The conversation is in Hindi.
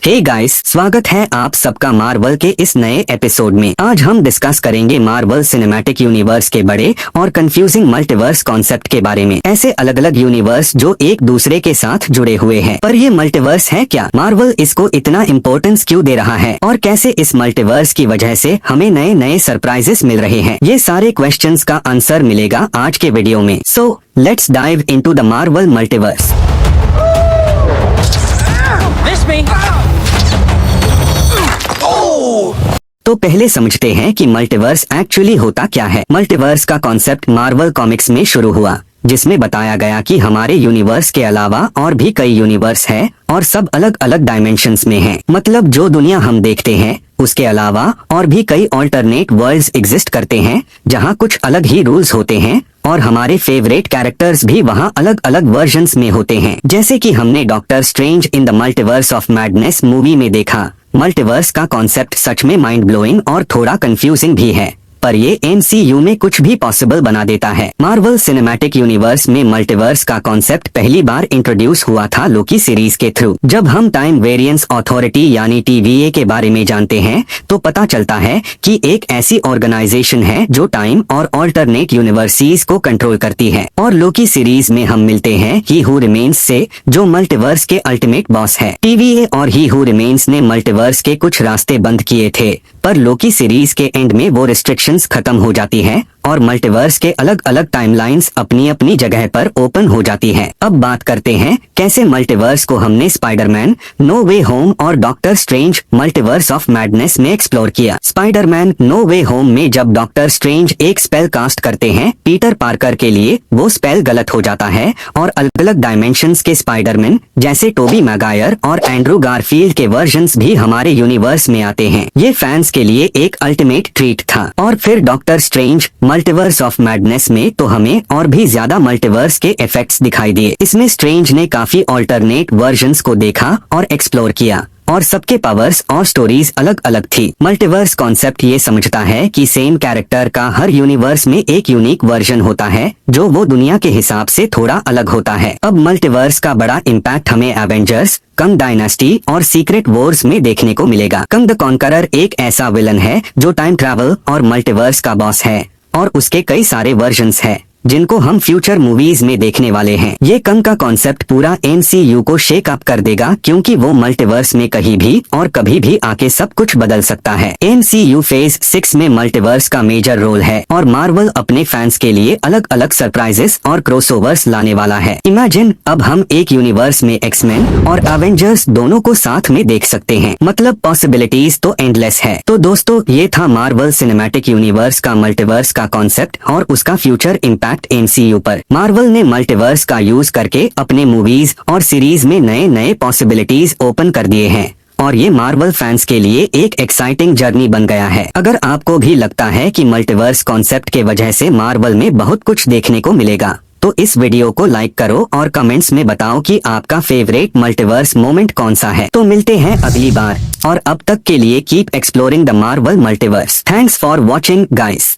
हे गाइस, स्वागत है आप सबका मार्वल के इस नए एपिसोड में। आज हम डिस्कस करेंगे मार्वल सिनेमैटिक यूनिवर्स के बड़े और कंफ्यूजिंग मल्टीवर्स कॉन्सेप्ट के बारे में। ऐसे अलग अलग यूनिवर्स जो एक दूसरे के साथ जुड़े हुए हैं, पर ये मल्टीवर्स है क्या? मार्वल इसको इतना इम्पोर्टेंस क्यों दे रहा है और कैसे इस मल्टीवर्स की वजह से हमें नए नए सरप्राइजेस मिल रहे हैं? ये सारे क्वेश्चंस का आंसर मिलेगा आज के वीडियो में। So let's dive into the Marvel multiverse. तो पहले समझते हैं कि मल्टीवर्स एक्चुअली होता क्या है। मल्टीवर्स का कॉन्सेप्ट मार्वल कॉमिक्स में शुरू हुआ, जिसमें बताया गया कि हमारे यूनिवर्स के अलावा और भी कई यूनिवर्स हैं और सब अलग अलग डायमेंशंस में हैं। मतलब जो दुनिया हम देखते हैं उसके अलावा और भी कई ऑल्टरनेट वर्ल्ड्स एग्जिस्ट करते हैं, जहां कुछ अलग ही रूल्स होते हैं और हमारे फेवरेट कैरेक्टर्स भी वहां अलग अलग वर्जन्स में होते हैं। जैसे कि हमने doctor strange in the multiverse of madness movie में देखा। मल्टीवर्स का कॉन्सेप्ट सच में माइंड ब्लोइंग और थोड़ा कंफ्यूजिंग भी है, पर ये MCU में कुछ भी पॉसिबल बना देता है। मार्वल सिनेमैटिक यूनिवर्स में मल्टीवर्स का कॉन्सेप्ट पहली बार इंट्रोड्यूस हुआ था लोकी सीरीज के थ्रू। जब हम टाइम वेरिएंस अथॉरिटी यानी TVA के बारे में जानते हैं तो पता चलता है कि एक ऐसी ऑर्गेनाइजेशन है जो टाइम और ऑल्टरनेट यूनिवर्सिस को कंट्रोल करती है। और लोकी सीरीज में हम मिलते हैं ही हू रिमेन्स से, जो मल्टीवर्स के अल्टीमेट बॉस है। TVA और ही हू रिमेन्स ने मल्टीवर्स के कुछ रास्ते बंद किए थे, पर लोकी सीरीज के एंड में वो रिस्ट्रिक्शंस खत्म हो जाती है और मल्टीवर्स के अलग अलग टाइमलाइंस अपनी अपनी जगह पर ओपन हो जाती है। अब बात करते हैं कैसे मल्टीवर्स को हमने स्पाइडरमैन नो वे होम और doctor strange multiverse of madness में एक्सप्लोर किया। स्पाइडरमैन नो वे होम में जब डॉक्टर स्ट्रेंज एक स्पेल कास्ट करते हैं पीटर पार्कर के लिए, वो स्पेल गलत हो जाता है और अलग अलग डायमेंशंस के स्पाइडरमैन जैसे टोबी मैगायर और एंड्रू गारफील्ड के वर्जन्स भी हमारे यूनिवर्स में आते हैं। ये फैंस के लिए एक अल्टीमेट ट्रीट था। और फिर doctor strange multiverse of madness में तो हमें और भी ज्यादा मल्टीवर्स के इफेक्ट्स दिखाई दिए। इसमें स्ट्रेंज ने काफी ऑल्टरनेट वर्जन्स को देखा और एक्सप्लोर किया और सबके पावर्स और स्टोरीज अलग अलग थी। मल्टीवर्स कॉन्सेप्ट ये समझता है कि सेम कैरेक्टर का हर यूनिवर्स में एक यूनिक वर्जन होता है जो वो दुनिया के हिसाब से थोड़ा अलग होता है। अब मल्टीवर्स का बड़ा इम्पैक्ट हमें एवेंजर्स, कंग डायनास्टी और सीक्रेट वॉर्स में देखने को मिलेगा। कंग द कॉन्करर एक ऐसा विलन है जो टाइम ट्रैवल और मल्टीवर्स का बॉस है और उसके कई सारे वर्जन्स हैं जिनको हम फ्यूचर मूवीज में देखने वाले हैं। ये कंग का कॉन्सेप्ट पूरा MCU को शेक अप कर देगा, क्योंकि वो मल्टीवर्स में कहीं भी और कभी भी आके सब कुछ बदल सकता है। MCU फेज 6 में मल्टीवर्स का मेजर रोल है और मार्वल अपने फैंस के लिए अलग अलग सरप्राइजेस और क्रॉसओवर्स लाने वाला है। इमेजिन अब हम एक यूनिवर्स में एक्समैन और एवेंजर्स दोनों को साथ में देख सकते हैं। मतलब पॉसिबिलिटीज तो एंडलेस है। तो दोस्तों, ये था मार्वल सिनेमैटिक यूनिवर्स का मल्टीवर्स का कॉन्सेप्ट और उसका फ्यूचर इम्पैक्ट MCU पर। मार्वल ने मल्टीवर्स का यूज करके अपने मूवीज और सीरीज में नए नए पॉसिबिलिटीज ओपन कर दिए हैं और ये मार्वल फैंस के लिए एक एक्साइटिंग जर्नी बन गया है। अगर आपको भी लगता है कि मल्टीवर्स कॉन्सेप्ट के वजह से मार्वल में बहुत कुछ देखने को मिलेगा, तो इस वीडियो को लाइक करो और कमेंट्स में बताओ कि आपका फेवरेट मल्टीवर्स मोमेंट कौन सा है। तो मिलते हैं अगली बार और अब तक के लिए keep exploring the Marvel multiverse. Thanks for watching guys.